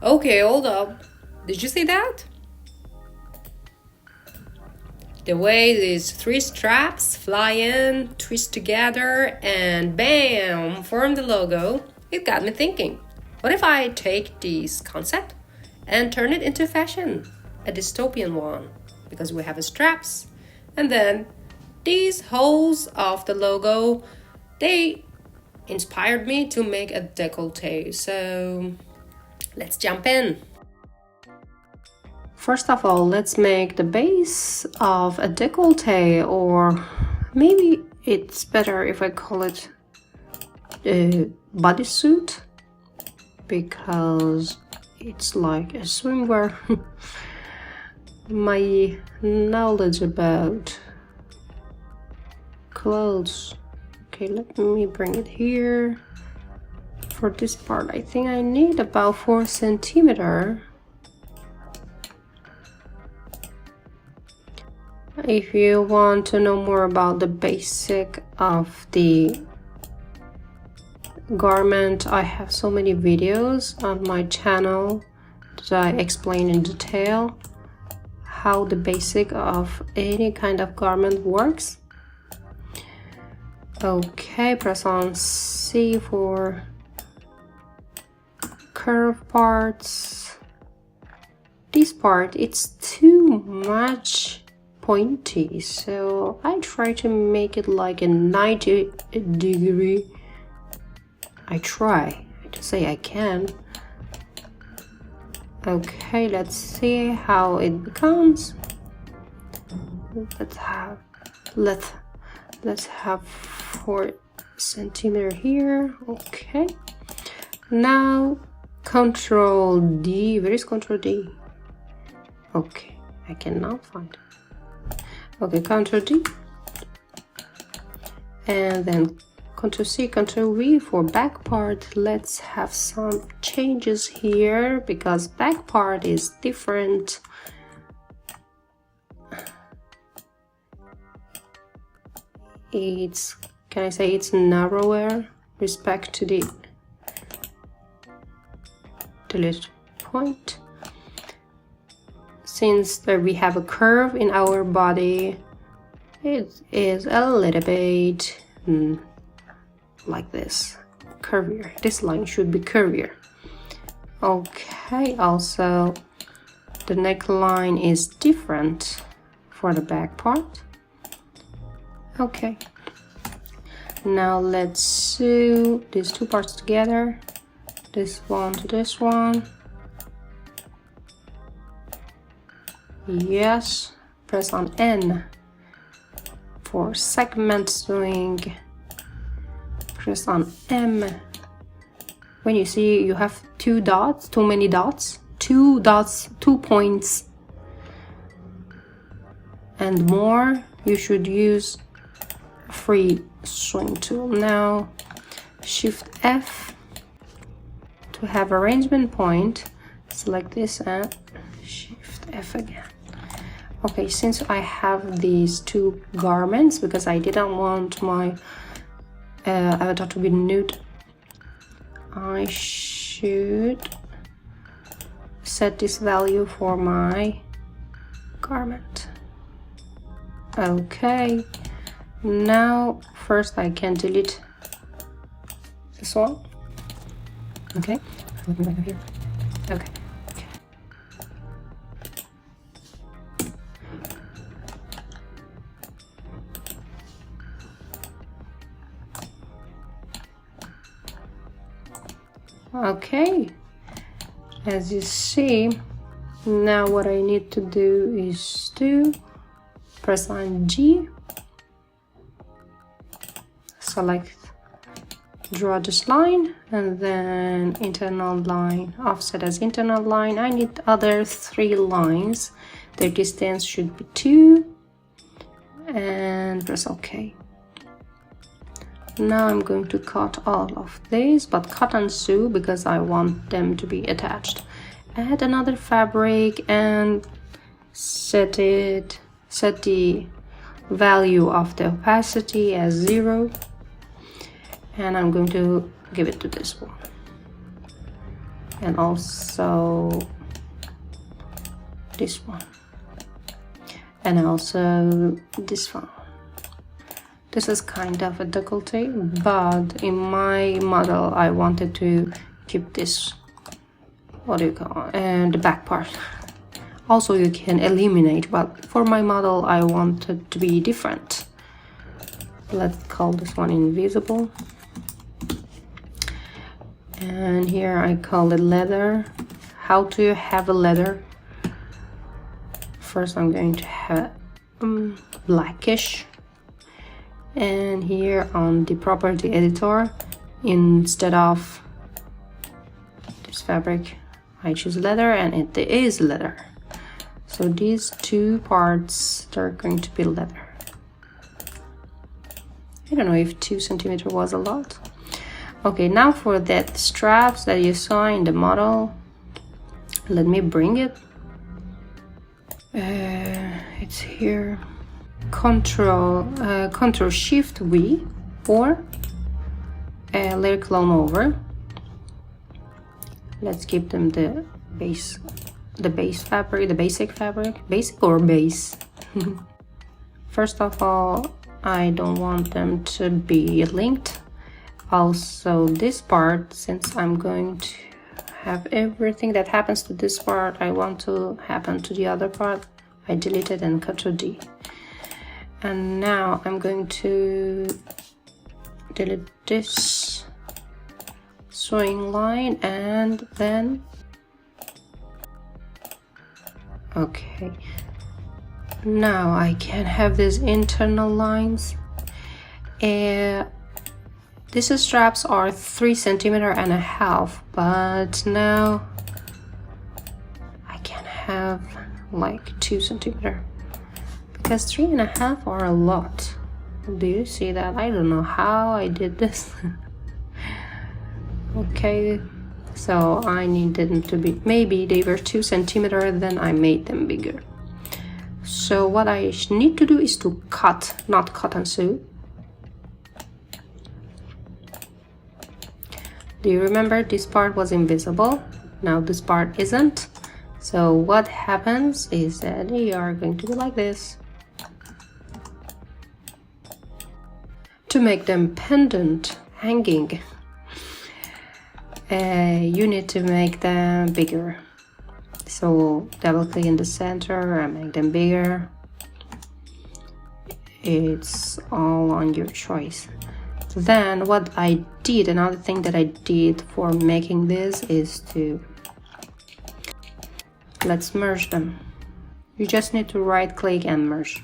Okay, hold up. Did you see that? The way these 3 straps fly in, twist together, and bam, form the logo, it got me thinking. What if I take this concept and turn it into fashion? A dystopian one, because we have the straps. And then these holes of the logo, they inspired me to make a décolleté. So let's jump in. First of all, let's make the base of a décolleté, or maybe it's better if I call it a bodysuit, because it's like a swimwear. My knowledge about clothes. Okay, let me bring it here. For this part, I think I need about 4 centimeters. If you want to know more about the basic of the garment, I have so many videos on my channel that I explain in detail how the basic of any kind of garment works. Okay, press on C for curve parts. This part, it's too much pointy, so I try to make it like a 90 degree. I try to say I can. Okay, let's see how it becomes. Let's have 4 centimeters here. Okay, now Control D. Where is Control D? Okay, I cannot find it. Okay, Ctrl D, and then Ctrl C, Ctrl V for back part. Let's have some changes here because back part is different. It's, can I say it's narrower respect to the little point. Since we have a curve in our body, it is a little bit like this, curvier. This line should be curvier. Okay, also the neckline is different for the back part. Okay, now let's sew these 2 parts together, this one to this one. Yes, press on N for segment sewing. Press on M. When you see you have 2 dots, too many dots, 2 dots, 2 points and more, you should use free sewing tool. Now Shift F to have arrangement point. Select this and Shift F again. Okay, since I have these 2 garments, because I didn't want my avatar to be nude, I should set this value for my garment. Okay, now first I can delete this one. Okay, here. Okay. Okay, as you see, now what I need to do is to press on G, select, draw this line, and then internal line, offset as internal line. I need other 3 lines. Their distance should be 2, and press OK. Now I'm going to cut all of these, but cut and sew because I want them to be attached. Add another fabric and set the value of the opacity as 0, and I'm going to give it to this one. and also this one, and also this one. This is kind of a difficulty, but in my model I wanted to keep this, what do you call it, and the back part. Also you can eliminate, but for my model I want it to be different. Let's call this one invisible, and here I call it leather. How to have a leather? First I'm going to have blackish, and here on the property editor, instead of this fabric I choose leather, and it is leather. So these two parts, they're going to be leather. I don't know if 2 centimeters was a lot. Okay, now for that straps that you saw in the model, let me bring it. It's here. Control Shift V or layer clone over. Let's give them the base fabric, the basic fabric, basic or base. First of all, I don't want them to be linked. Also this part, since I'm going to have everything that happens to this part I want to happen to the other part, I deleted and Clo3d. And now I'm going to delete this sewing line, and then okay, now I can have these internal lines. These straps are 3.5 centimeters, but now I can have like 2 centimeters because 3.5 are a lot. Do you see that? I don't know how I did this. Okay, so I needed them to be, maybe they were 2 centimeters, then I made them bigger. So what I need to do is to cut, not cut and sew. Do you remember this part was invisible? Now this part isn't. So what happens is that they are going to be like this. To make them pendant, hanging, you need to make them bigger. So double click in the center and make them bigger. It's all on your choice. Then what I did, another thing that I did for making this is to, let's merge them. You just need to right click and merge.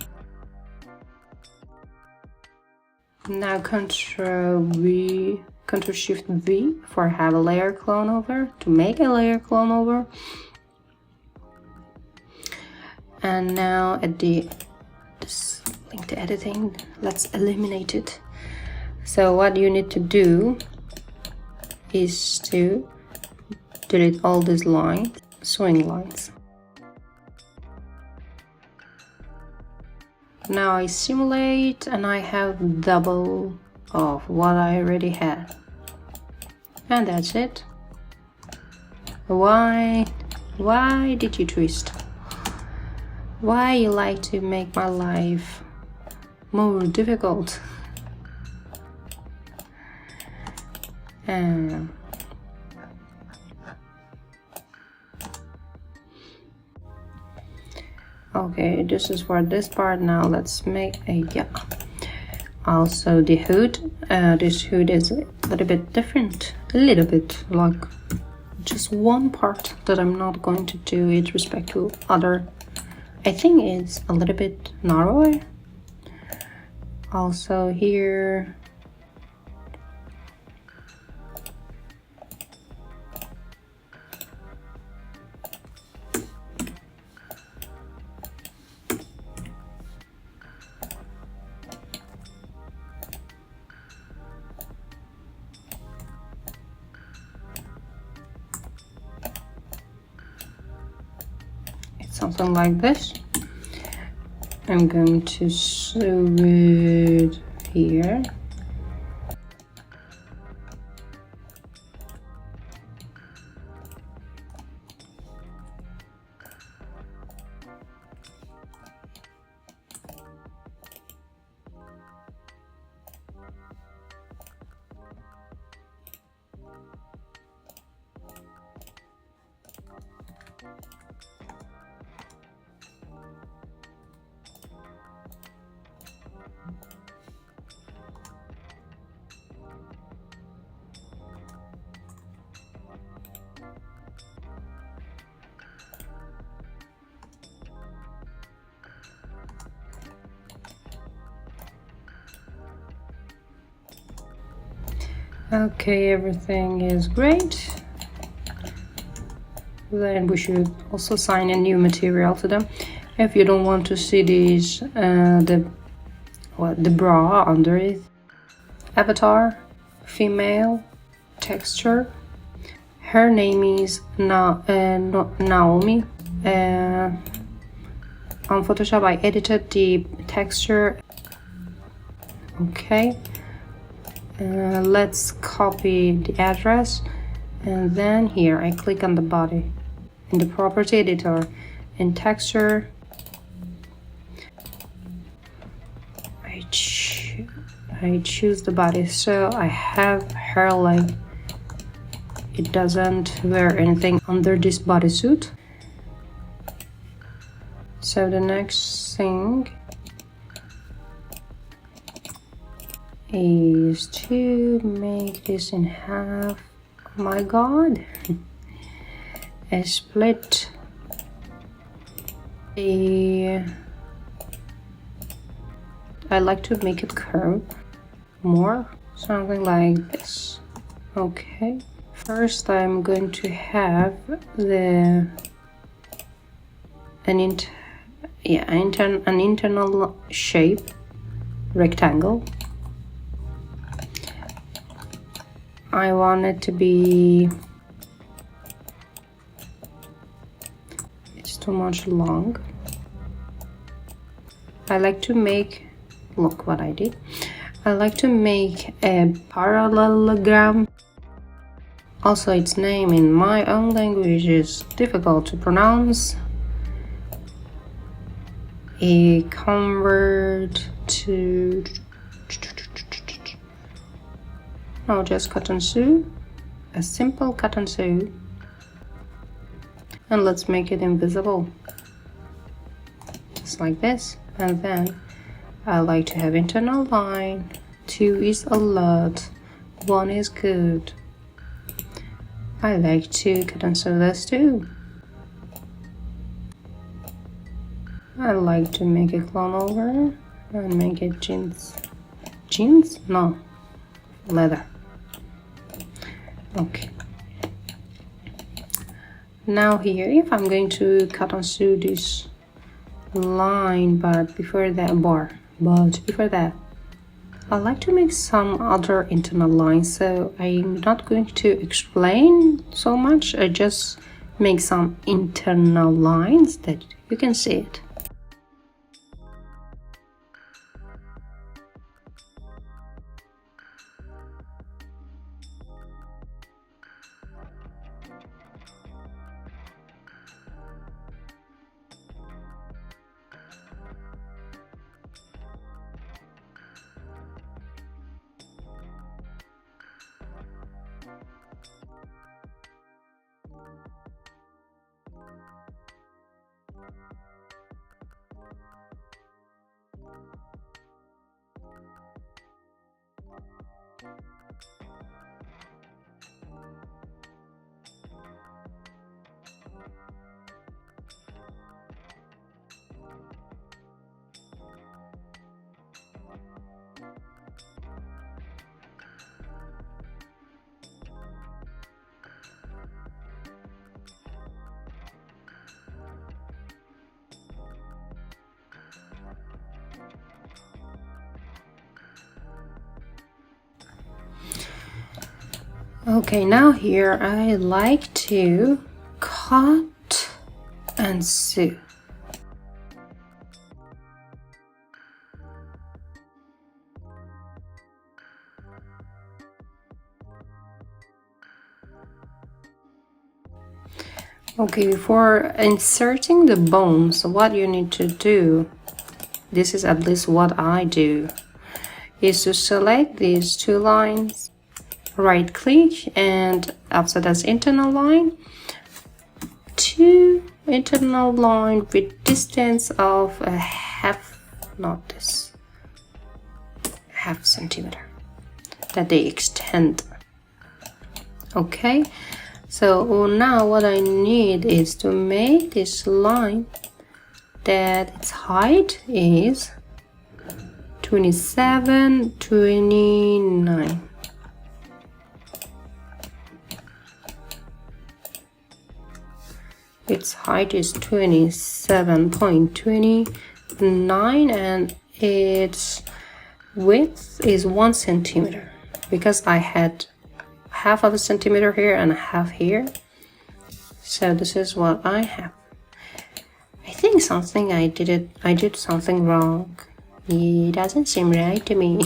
Now Ctrl Shift V for have a layer clone over, to make a layer clone over. And now at this link to editing, let's eliminate it. So what you need to do is to delete all these lines, sewing lines. Now I simulate and I have double of what I already had. And that's it. Why did you twist? Why you like to make my life more difficult? Okay, this is for this part. Now let's make a also the hood. This hood is a little bit different, a little bit, like just one part that I'm not going to do with respect to other. I think it's a little bit narrower. Also here, something like this. I'm going to sew it here. Okay, everything is great. Then we should also assign a new material to them. If you don't want to see these, the bra under it. Avatar, female, texture. Her name is Naomi. On Photoshop, I edited the texture. Okay. Let's copy the address, and then here I click on the body in the property editor. In texture, I choose the body, so I have her leg. It doesn't wear anything under this bodysuit. So the next thing is to make this in half. Oh my god. A split. I like to make it curve more, something like this. Okay, first I'm going to have an internal shape, rectangle. I want it to be, it's too much long. I like to make, look what I did. I like to make a parallelogram. Also, its name in my own language is difficult to pronounce. Convert to, no, just cotton sew, a simple cotton sew, and let's make it invisible, just like this. And then I like to have internal line. 2 is a lot, 1 is good. I like to cotton sew this too. I like to make a clone over and make it jeans. Jeans? No, leather. Okay. Now here, if I'm going to cut and sew this line, but before that, I like to make some other internal lines, so I'm not going to explain so much. I just make some internal lines that you can see it. Okay, now here I like to cut and sew. Okay, before inserting the bones, what you need to do, this is at least what I do. is to select these two lines, right click, and after that's internal line, two internal line with distance of a half, not this, half centimeter, that they extend. Okay, so now what I need is to make this line that its height is 27, 29. Its height is 27.29 and its width is 1 centimeter, because I had half of a centimeter here and half here. So this is what I have. I think I did something wrong. It doesn't seem right to me.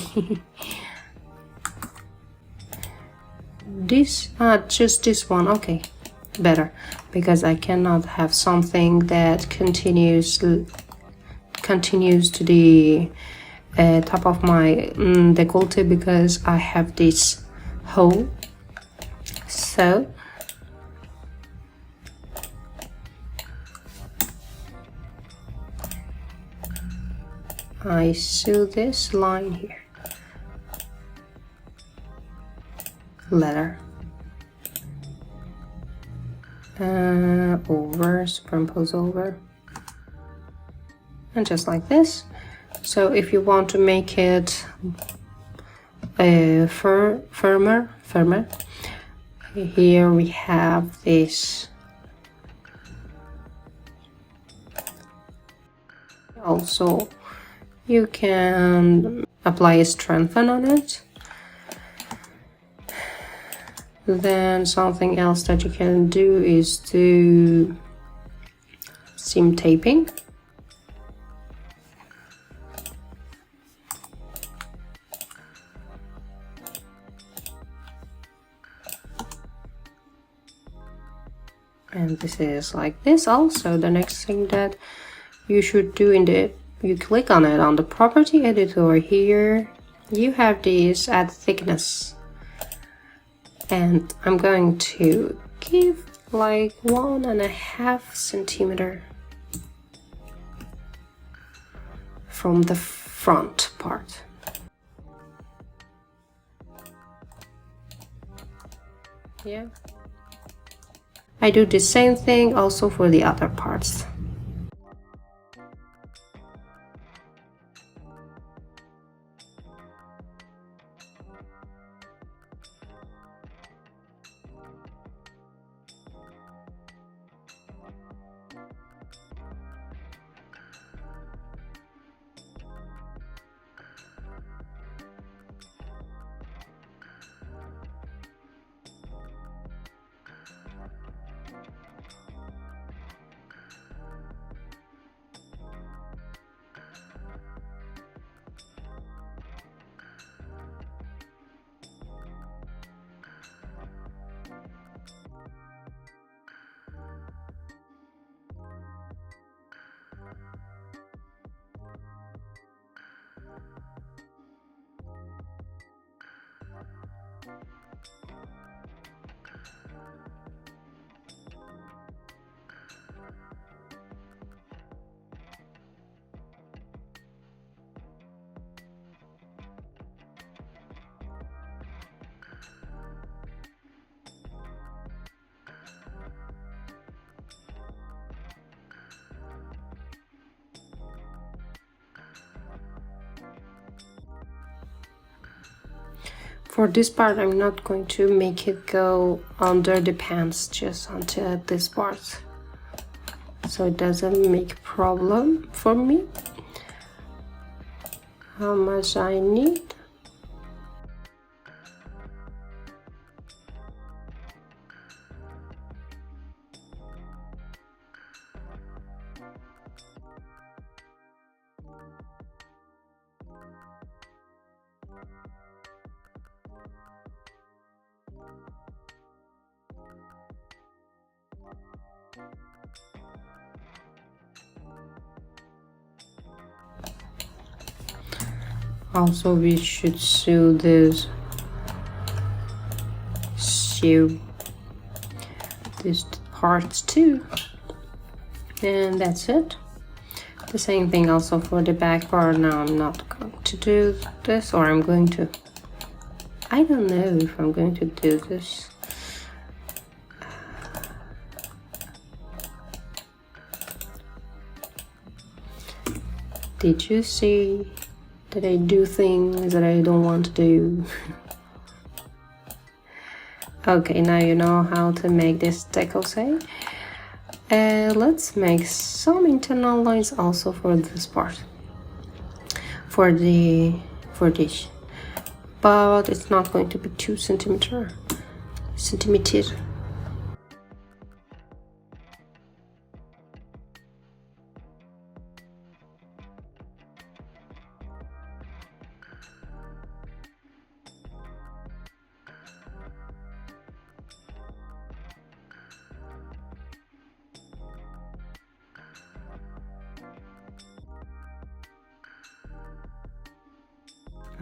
Just this one. Okay, better, because I cannot have something that continues to the top of my decollete, because I have this hole. So I sew this line here, letter, over, superimpose over, and just like this. So if you want to make it firmer, here we have this. Also, you can apply a strengthen on it. Then something else that you can do is to seam taping. And this is like this. Also, the next thing that you should do you click on it on the property editor here. You have this add thickness, and I'm going to give like 1.5 centimeter from the front part. Yeah. I do the same thing also for the other parts. For this part, I'm not going to make it go under the pants, just until this part, so it doesn't make problem for me. How much I need? Also, we should sew these parts too. And that's it. The same thing also for the back part. Now I'm not going to do this, or I'm going to, I don't know if I'm going to do this. Did you see that I do things that I don't want to do? Okay, now you know how to make this décolleté. Let's make some internal lines also for this part, for this, but it's not going to be 2 centimeters.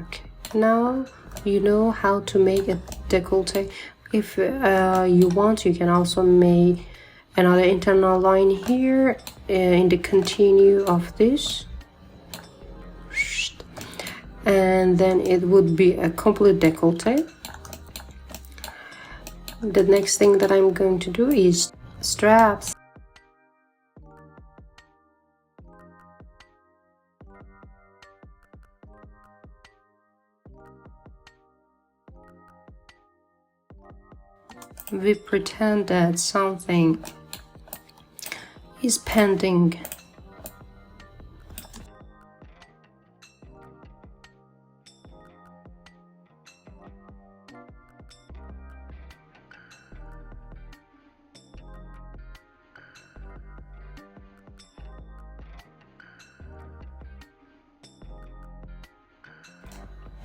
Okay, now you know how to make a décolleté. If you want, you can also make another internal line here in the continue of this, and then it would be a complete décolleté. The next thing that I'm going to do is straps. We pretend that something is pending.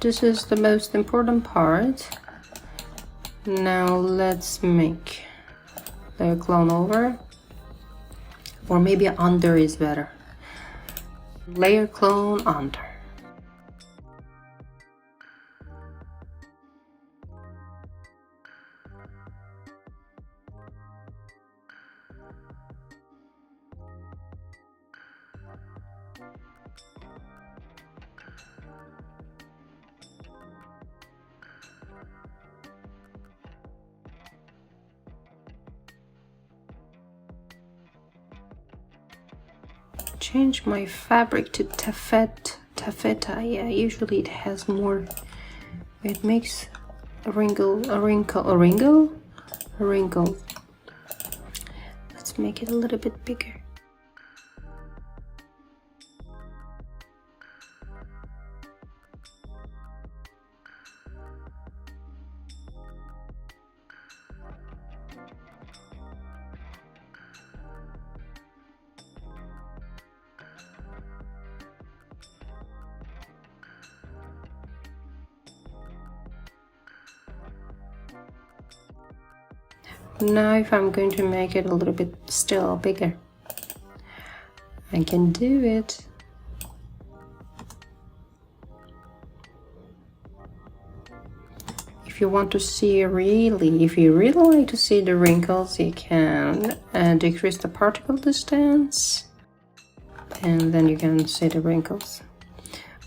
This is the most important part. Now let's make the clone over, or maybe under is better. Layer clone under. Change my fabric to taffeta. Yeah, usually it has more. It makes a wrinkle. Let's make it a little bit bigger. Now if I'm going to make it a little bit still bigger, I can do it. If you want to see if you really like to see the wrinkles, you can decrease the particle distance, and then you can see the wrinkles.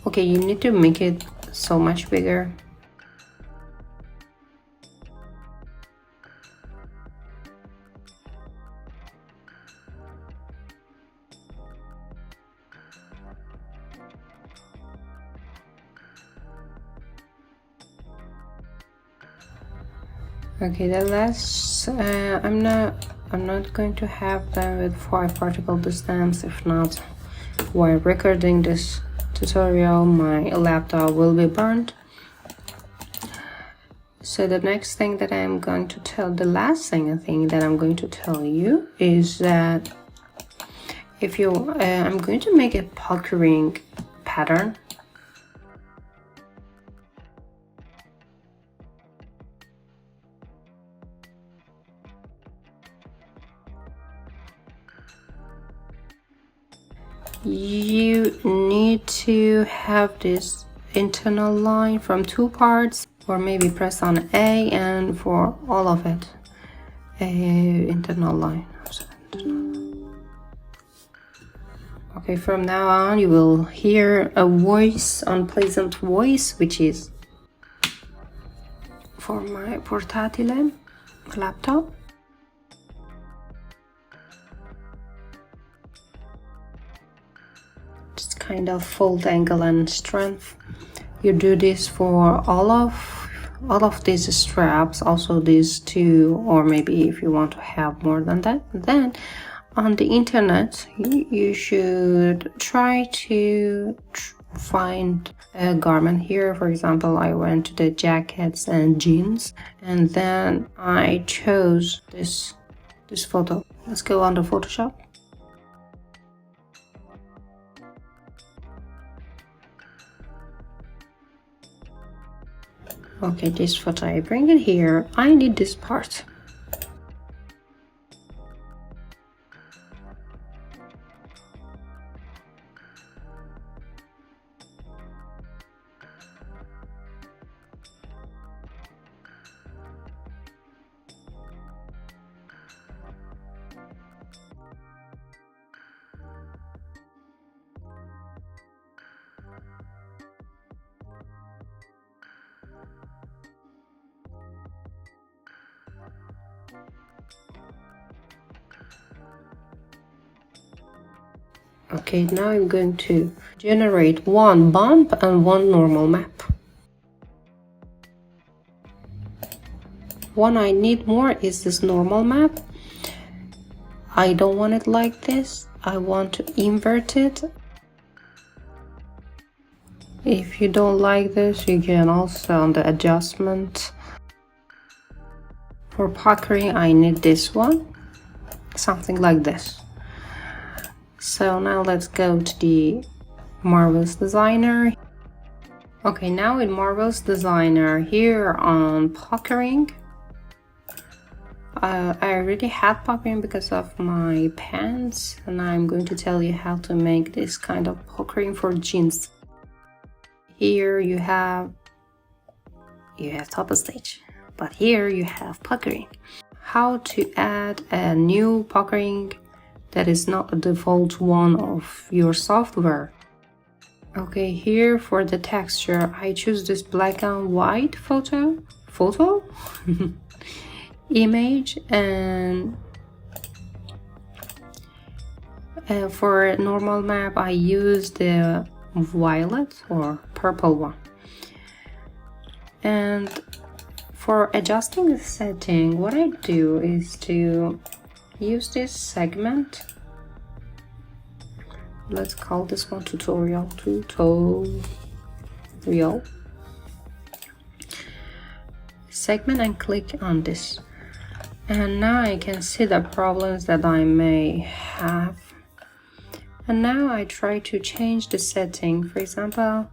Okay, you need to make it so much bigger. Okay, the last I'm not going to have them with 5 particle distance. If not, while recording this tutorial, my laptop will be burned. So the next thing that I'm going to tell, the last thing I think that I'm going to tell you is that if you, I'm going to make a puckering pattern. You need to have this internal line from two parts, or maybe press on A and for all of it, a internal line. Okay, from now on you will hear a voice, unpleasant voice, which is for my portatile laptop. Just kind of fold angle and strength. You do this for all of these straps, also these two, or maybe if you want to have more than that. Then on the internet you should try to find a garment. Here for example, I went to the jackets and jeans, and then I chose this photo. Let's go under Photoshop. Okay, this photo, I bring it here. I need this part. Okay, now I'm going to generate one bump and one normal map. One I need more is this normal map. I don't want it like this. I want to invert it. If you don't like this, you can also on the adjustment. For puckering, I need this one, something like this. So now let's go to the Marvelous Designer. Okay, now in Marvelous Designer, here on puckering, I already had puckering because of my pants, and I'm going to tell you how to make this kind of puckering for jeans. Here you have top of stage, but here you have puckering. How to add a new puckering that is not a default one of your software. Okay, here for the texture, I choose this black and white photo image, and for normal map I use the violet or purple one. And for adjusting the setting, what I do is to use this segment. Let's call this one tutorial. Segment and click on this. And now I can see the problems that I may have. And now I try to change the setting. For example,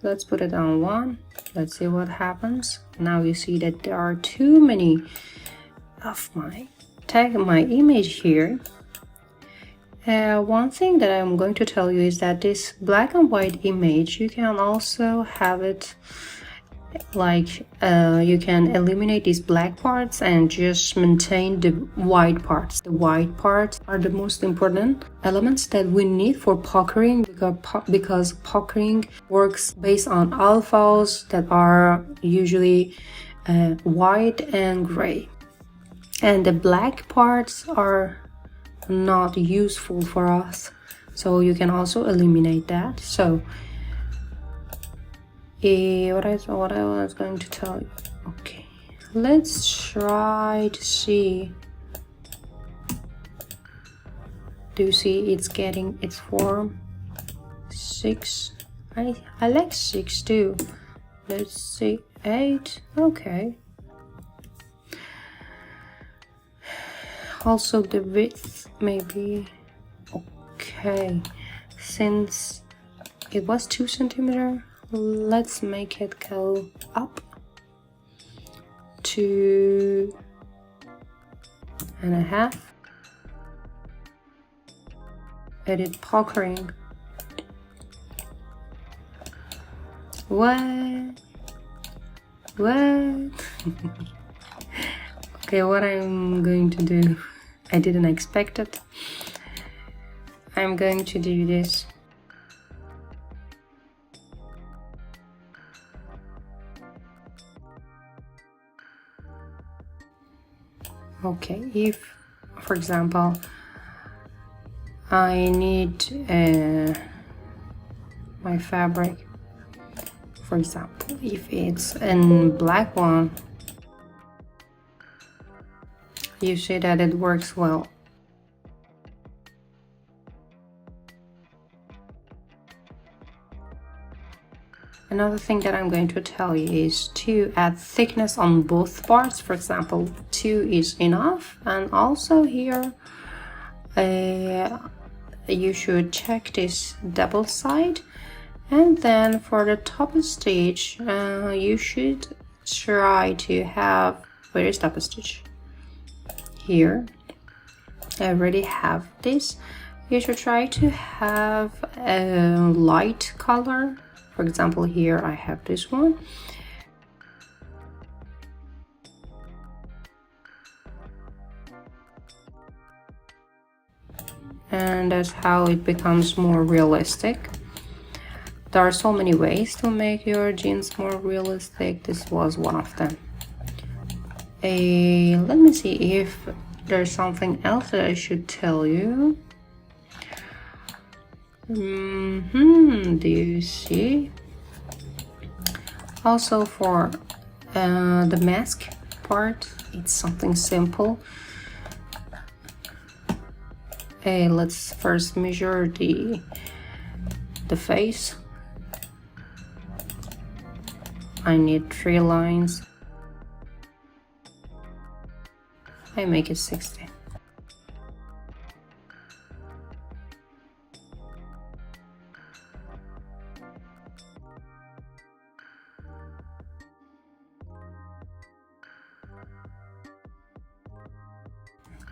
let's put it on 1. Let's see what happens. Now you see that there are too many of my image here. One thing that I'm going to tell you is that this black and white image, you can also have it like you can eliminate these black parts and just maintain the white parts. The white parts are the most important elements that we need for puckering, because puckering works based on alphas that are usually white and gray. And the black parts are not useful for us, so you can also eliminate that. So what I was going to tell you. Okay, let's try to see. Do you see it's getting its form? 6. I like 6 too. Let's see, 8. Okay. Also the width maybe. Okay, since it was 2 centimeters, let's make it go up to 2.5. Edit puckering. What? Okay, what I'm going to do, I didn't expect it. I'm going to do this. Okay, if, for example, I need my fabric, for example, if it's in black one, you see that it works well. Another thing that I'm going to tell you is to add thickness on both parts. For example, 2 is enough, and also here you should check this double side, and then for the top stitch you should try to have, where is top stitch? Here I already have this. You should try to have a light color. For example, here I have this one. And that's how it becomes more realistic. There are so many ways to make your jeans more realistic. This was one of them. Let me see if there's something else that I should tell you. Do you see? Also for the mask part, it's something simple. Let's first measure the face. I need 3 lines. I make it 60.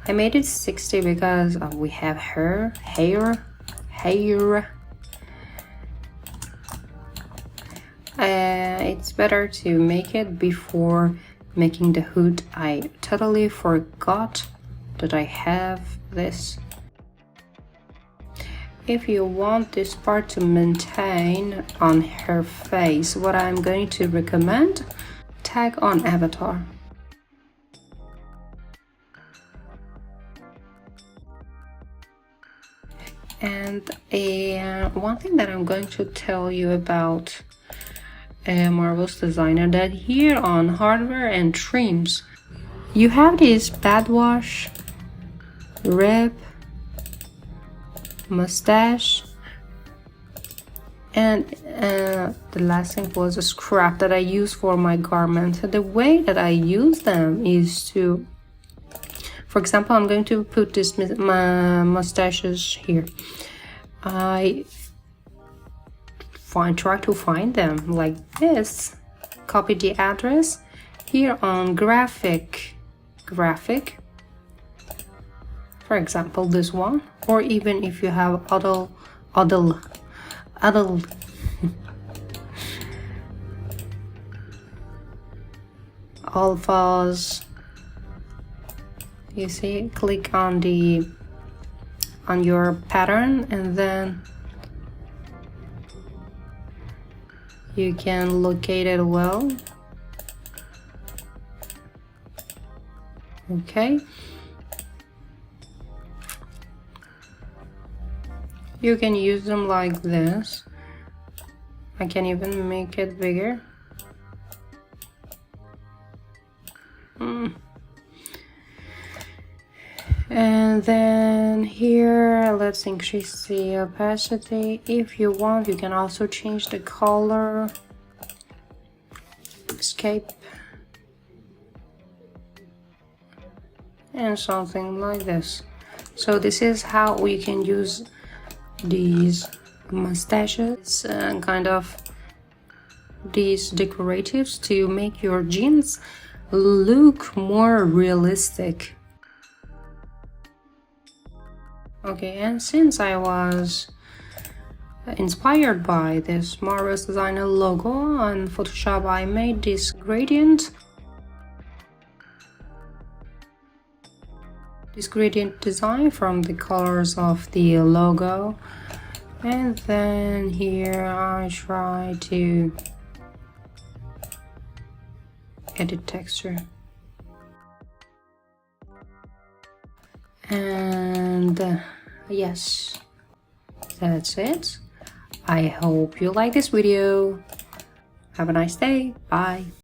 I made it 60 because we have hair. It's better to make it before making the hood. I totally forgot that I have this. If you want this part to maintain on her face, what I'm going to recommend, tag on avatar. And one thing that I'm going to tell you about Marvel's designer, that here on hardware and trims, you have this bad wash, rib, mustache, and the last thing was a scrap that I use for my garment. The way that I use them is to, for example, I'm going to put this my mustaches here. I try to find them like this. Copy the address here on graphic. For example, this one, or even if you have adult alphas. You see, click on your pattern, and then you can locate it well. Okay, you can use them like this. I can even make it bigger. And then here, let's increase the opacity. If you want, you can also change the color. Escape. And something like this. So this is how we can use these mustaches and kind of these decoratives to make your jeans look more realistic. Okay, and since I was inspired by this Marvelous Designer logo. On Photoshop I made this gradient. This gradient design from the colors of the logo, and then here I try to edit texture, and yes, that's it. I hope you like this video. Have a nice day. Bye.